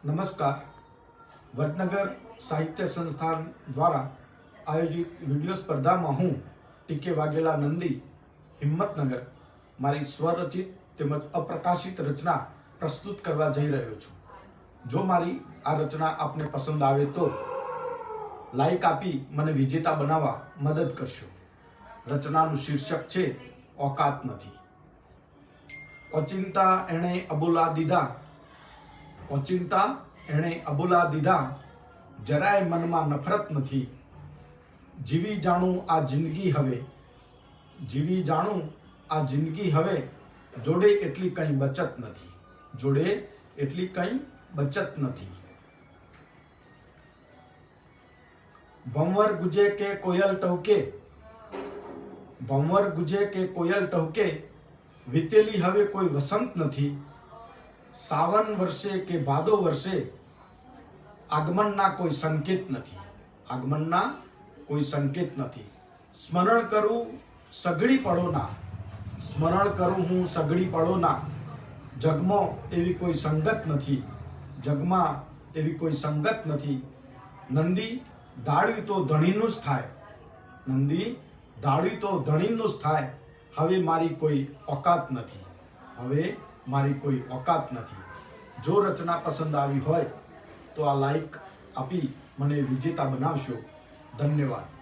नमस्कार। वडनगर साहित्य संस्थान द्वारा आयोजित विडियो स्पर्धा में हूँ टीके वाघेला नंदी हिम्मतनगर मारी स्वरचित तेमज अप्रकाशित रचना प्रस्तुत करवा जई रह्यो छुं। जो मारी आ रचना आपने पसंद आवे तो लाइक आपी मने विजेता बनावा मदद करशो। रचनानुं शीर्षक छे औकात नथी। ओचिंता एणे अबोला दीधा, ओचिंता एणे अबोला दीधा, જરાય મનમાં નફરત નથી। જીવી જાણું આ જિંદગી હવે, જીવી જાણું આ જિંદગી હવે, જોડે એટલી કંઈ બચત નથી, જોડે એટલી કંઈ બચત નથી। ભંવર ગુજે કે કોયલ ટહુકે, ભંવર ગુજે કે કોયલ ટહુકે, વીતેલી હવે કોઈ વસંત નથી। સાવન વર્ષે કે ભાદો વર્ષે, આગમનના કોઈ સંકેત નથી, આગમનના કોઈ સંકેત નથી। સ્મરણ કરું સઘળી પળોના, સ્મરણ કરું હું સઘળી પળોના, જગમાં એવી કોઈ સંગત નથી, જગમાં એવી કોઈ સંગત નથી। નંદી દાળ્યું તો ધણીનું જ થાય, નંદી દાળ્યું તો ધણીનું જ થાય, હવે મારી કોઈ औकात નથી, હવે મારી કોઈ औकात નથી। જો રચના પસંદ આવી હોય तो आ लाइक आपी मने विजेता बनावशो। धन्यवाद।